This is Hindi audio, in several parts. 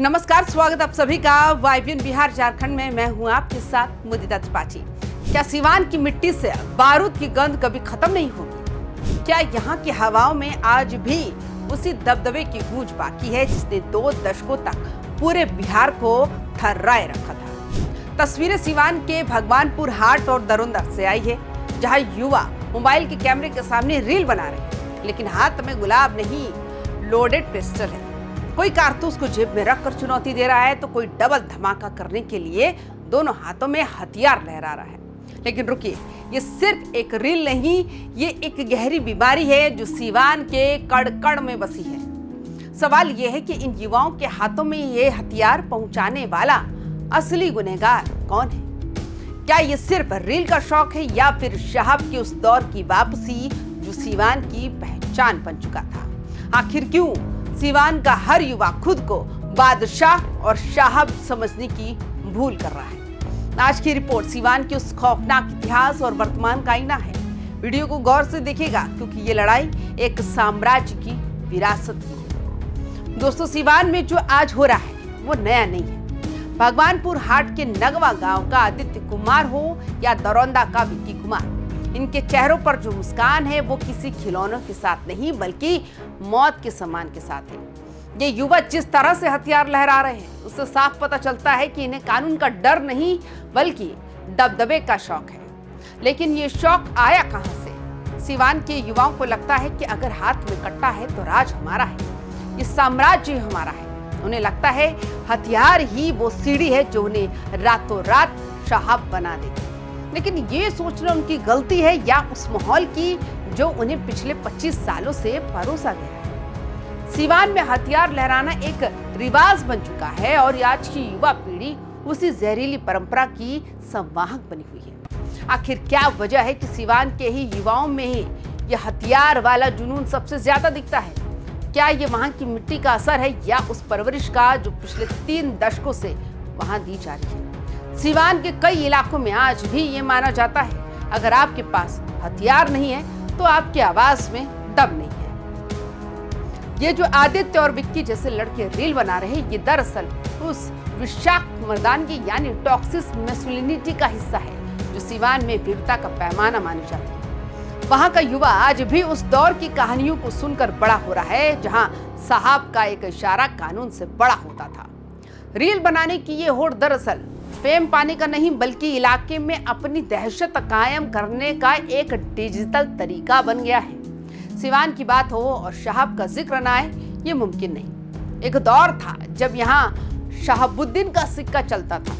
नमस्कार, स्वागत आप सभी का वाइब्रेंट बिहार झारखंड में। मैं हूं आपके साथ मुदिता त्रिपाठी। क्या सिवान की मिट्टी से बारूद की गंध कभी खत्म नहीं होगी? क्या यहाँ की हवाओं में आज भी उसी दबदबे की गूंज बाकी है जिसने 2 दशकों तक पूरे बिहार को थर्राए रखा था? तस्वीरें सिवान के भगवानपुर हाट और दरोंदा से आई है, जहाँ युवा मोबाइल के कैमरे के सामने रील बना रहे हैं, लेकिन हाथ में गुलाब नहीं, लोडेड पिस्टल है। कोई कारतूस को जेब में रखकर चुनौती दे रहा है तो कोई डबल धमाका करने के लिए दोनों हाथों में हथियार लहरा रहा है। लेकिन रुकिए, ये सिर्फ एक रील नहीं, ये एक गहरी बीमारी है जो सिवान के कड़ कड़ में बसी है। सवाल ये है कि इन युवाओं के हाथों में ये हथियार पहुंचाने वाला असली गुनहगार कौन है? क्या ये सिर्फ रील का शौक है या फिर शहाब के उस दौर की वापसी जो सिवान की पहचान बन चुका था? आखिर क्यों सिवान का हर युवा खुद को बादशाह और शाहब समझने की भूल कर रहा है? आज की रिपोर्ट सिवान के उस खौफनाक इतिहास और वर्तमान का आईना है। वीडियो को गौर से देखिएगा क्योंकि ये लड़ाई एक साम्राज्य की विरासत की है। दोस्तों, सिवान में जो आज हो रहा है वो नया नहीं है। भगवानपुर हाट के नगवा गांव का आदित्य कुमार हो या दरौंदा का विक्की कुमार, इनके चेहरों पर जो मुस्कान है वो किसी खिलौनों के साथ नहीं बल्कि मौत के सम्मान के साथ है। ये युवा जिस तरह से हथियार लहरा रहे हैं उससे साफ पता चलता है कि इन्हें कानून का डर नहीं बल्कि दबदबे का शौक है। लेकिन ये शौक आया कहां से? सिवान के युवाओं को लगता है कि अगर हाथ में कट्टा है तो राज हमारा है, ये साम्राज्य हमारा है। उन्हें लगता है हथियार ही वो सीढ़ी है जो उन्हें रातों रात शहाब बना देगी। लेकिन ये सोचना उनकी गलती है या उस माहौल की जो उन्हें पिछले 25 सालों से परोसा गया है। सिवान में हथियार लहराना एक रिवाज बन चुका है और आज की युवा पीढ़ी उसी जहरीली परंपरा की संवाहक बनी हुई है। आखिर क्या वजह है कि सिवान के ही युवाओं में ही यह हथियार वाला जुनून सबसे ज्यादा दिखता है? क्या ये वहां की मिट्टी का असर है या उस परवरिश का जो पिछले 3 दशकों से वहां दी जा रही है? सिवान के कई इलाकों में आज भी ये माना जाता है अगर आपके पास हथियार नहीं है तो आपकी आवाज में दम नहीं है। ये जो आदित्य और विक्की जैसे लड़के रील बना रहे हैं, ये दरअसल उस विषाक्त मर्दानगी यानी टॉक्सिक मैस्कुलिनिटी का हिस्सा है जो सिवान में वीरता का पैमाना मानी जाती है। वहां का युवा आज भी उस दौर की कहानियों को सुनकर बड़ा हो रहा है जहां साहब का एक इशारा कानून से बड़ा होता था। रील बनाने की ये होड़ दरअसल फेम पाने का नहीं बल्कि इलाके में अपनी दहशत कायम करने का एक डिजिटल तरीका बन गया है। सिवान की बात हो और शहाब का जिक्र ना आए ये मुमकिन नहीं। एक दौर था जब यहाँ शहाबुद्दीन का सिक्का चलता था,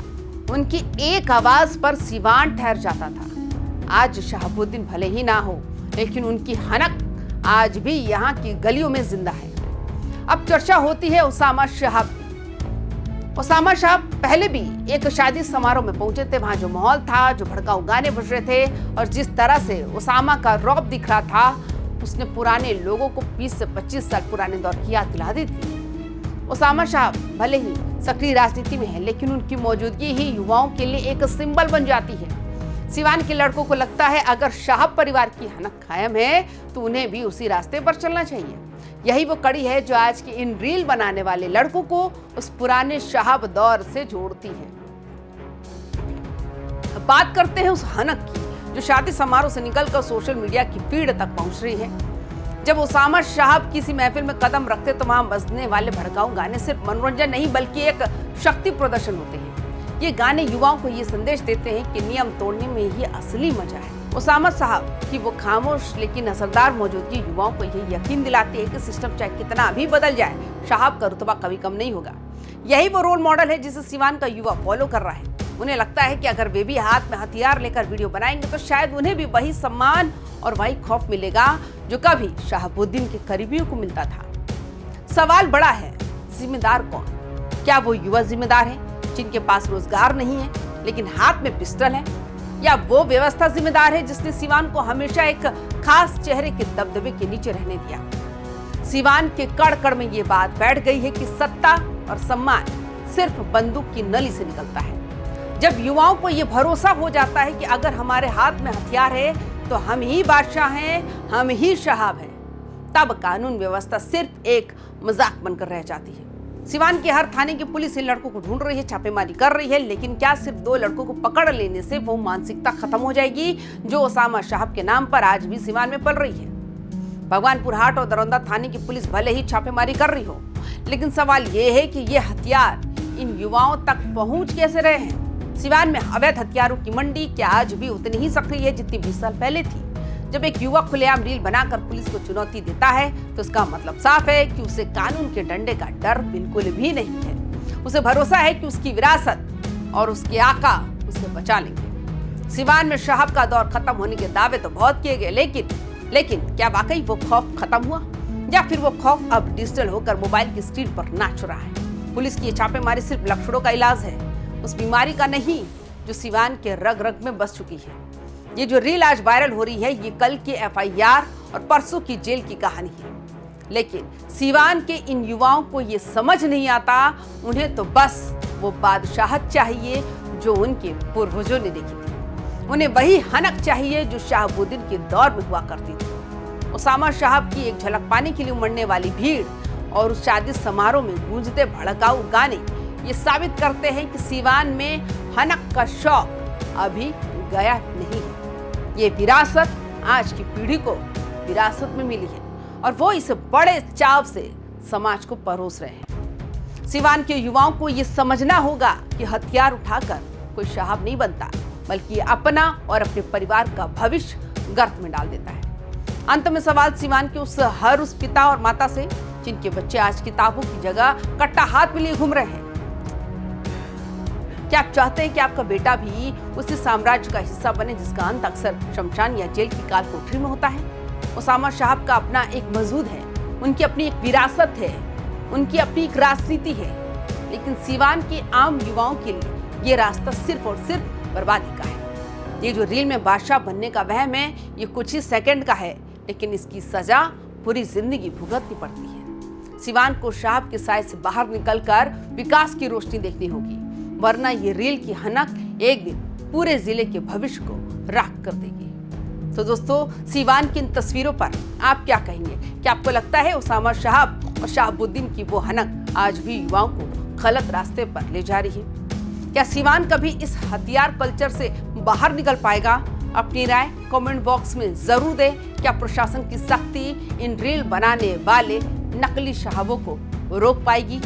उनकी एक आवाज पर सिवान ठहर जाता था। आज शहाबुद्दीन भले ही ना हो लेकिन उनकी हनक आज भी यहाँ की गलियों में जिंदा है। अब चर्चा होती है उसामा शहाब। उसामा शाह पहले भी एक शादी समारोह में पहुंचे थे। वहां जो माहौल था, जो भड़काऊ गाने बज रहे थे और जिस तरह से उसामा का रौब दिख रहा था, उसने पुराने लोगों को 20 से 25 साल पुराने दौर की याद दिला दी थी। उसामा शाह भले ही सक्रिय राजनीति में है लेकिन उनकी मौजूदगी ही युवाओं के लिए एक सिंबल बन जाती है। सिवान के लड़कों को लगता है अगर शाह परिवार की हनक कायम है तो उन्हें भी उसी रास्ते पर चलना चाहिए। यही वो कड़ी है जो आज के इन रील बनाने वाले लड़कों को उस पुराने शहाब दौर से जोड़ती है। बात करते हैं उस हनक की जो शादी समारोह से निकलकर सोशल मीडिया की फीड तक पहुंच रही है। जब उसामा शहाब किसी महफिल में कदम रखते तो वहां बजने वाले भड़काऊ गाने सिर्फ मनोरंजन नहीं बल्कि एक शक्ति प्रदर्शन होते हैं। ये गाने युवाओं को ये संदेश देते हैं कि नियम तोड़ने में ही असली मजा है। उसामा साहब की वो खामोश लेकिन असरदार मौजूदगी युवाओं को ये यकीन दिलाती है कि सिस्टम चाहे कितना भी बदल जाए, शहाब का रुतबा कभी कम नहीं होगा। यही वो रोल मॉडल है जिसे सिवान का युवा फॉलो कर रहा है। उन्हें लगता है कि अगर वे भी हाथ में हथियार लेकर वीडियो बनाएंगे तो शायद उन्हें भी वही सम्मान और वही खौफ मिलेगा जो कभी शहाबुद्दीन के करीबियों को मिलता था। सवाल बड़ा है, जिम्मेदार कौन? क्या वो युवा जिम्मेदार है जिनके पास रोजगार नहीं है लेकिन हाथ में पिस्टल है, या वो व्यवस्था जिम्मेदार है जिसने सिवान को हमेशा एक खास चेहरे के दबदबे के नीचे रहने दिया? सिवान के कड़ कड़ में ये बात बैठ गई है कि सत्ता और सम्मान सिर्फ बंदूक की नली से निकलता है। जब युवाओं को ये भरोसा हो जाता है कि अगर हमारे हाथ में हथियार है तो हम ही बादशाह हैं, हम ही शहाब हैं, तब कानून व्यवस्था सिर्फ एक मजाक बनकर रह जाती है। सिवान के हर थाने की पुलिस इन लड़कों को ढूंढ रही है, छापेमारी कर रही है, लेकिन क्या सिर्फ 2 लड़कों को पकड़ लेने से वो मानसिकता खत्म हो जाएगी जो उसामा साहब के नाम पर आज भी सिवान में पल रही है? भगवानपुर हाट और दरौंदा थाने की पुलिस भले ही छापेमारी कर रही हो, लेकिन सवाल ये है कि ये हथियार इन युवाओं तक पहुंच कैसे रहे हैं? सिवान में अवैध हथियारों की मंडी क्या आज भी उतनी ही सक्रिय है जितनी 20 साल पहले थी? जब एक युवक खुलेआम रील बनाकर पुलिस को चुनौती देता है तो इसका मतलब साफ है कि उसे कानून के डंडे का डर बिल्कुल भी नहीं है। उसे भरोसा है कि उसकी विरासत और उसके आका उसे बचा लेंगे। सिवान में साहब का दौर खत्म होने के दावे तो बहुत किए गए, लेकिन क्या वाकई वो खौफ खत्म हुआ या फिर वो खौफ अब डिजिटल होकर मोबाइल की स्क्रीन पर नाच रहा है? पुलिस की ये छापेमारी सिर्फ लक्षणों का इलाज है, उस बीमारी का नहीं जो सिवान के रग रग में बस चुकी है। ये जो रील आज वायरल हो रही है ये कल के एफआईआर और परसों की जेल की कहानी है, लेकिन सिवान के इन युवाओं को ये समझ नहीं आता। उन्हें तो बस वो बादशाहत चाहिए जो उनके पूर्वजों ने देखी थी। उन्हें वही हनक चाहिए जो शहाबुद्दीन के दौर में हुआ करती थी। उसामा साहब की एक झलक पाने के लिए उमड़ने वाली भीड़ और उस शादी समारोह में गूंजते भड़काऊ गाने ये साबित करते हैं कि सिवान में हनक का शौक अभी गया नहीं है। ये विरासत आज की पीढ़ी को विरासत में मिली है और वो इसे बड़े चाव से समाज को परोस रहे हैं। सिवान के युवाओं को ये समझना होगा कि हथियार उठाकर कोई साहब नहीं बनता, बल्कि अपना और अपने परिवार का भविष्य गर्त में डाल देता है। अंत में सवाल सिवान के उस पिता और माता से जिनके बच्चे आज किताबों की जगह कट्टा हाथ में लिए घूम रहे हैं। क्या आप चाहते हैं कि आपका बेटा भी उसी साम्राज्य का हिस्सा बने जिसका अंत अक्सर शमशान या जेल की काल कोठरी में होता है? उसामा साहब का अपना एक वजूद है, उनकी अपनी एक विरासत है, उनकी अपनी एक राजनीति है, लेकिन सिवान के आम युवाओं के लिए ये रास्ता सिर्फ और सिर्फ बर्बादी का है। ये जो रील में बादशाह बनने का वहम है ये कुछ ही सेकंड का है, लेकिन इसकी सजा पूरी जिंदगी भुगतनी पड़ती है। सिवान को साहब के साए से बाहर निकलकर विकास की रोशनी देखनी होगी, वरना ये रील की हनक एक दिन पूरे जिले के भविष्य को राख कर देगी। तो दोस्तों, सिवान की इन तस्वीरों पर आप क्या कहेंगे? क्या आपको लगता है उसामा साहब और शहाबुद्दीन की वो हनक आज भी युवाओं को गलत रास्ते पर ले जा रही है? क्या सिवान कभी इस हथियार कल्चर से बाहर निकल पाएगा? अपनी राय कमेंट बॉक्स में जरूर दें। क्या प्रशासन की सख्ती इन रील बनाने वाले नकली साहबों को रोक पाएगी?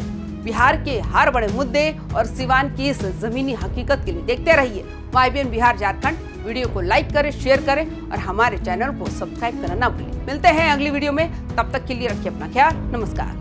बिहार के हर बड़े मुद्दे और सिवान की इस जमीनी हकीकत के लिए देखते रहिए YBN बिहार झारखंड। वीडियो को लाइक करें, शेयर करें और हमारे चैनल को सब्सक्राइब करना ना भूलें। मिलते हैं अगली वीडियो में, तब तक के लिए रखिए अपना ख्याल। नमस्कार।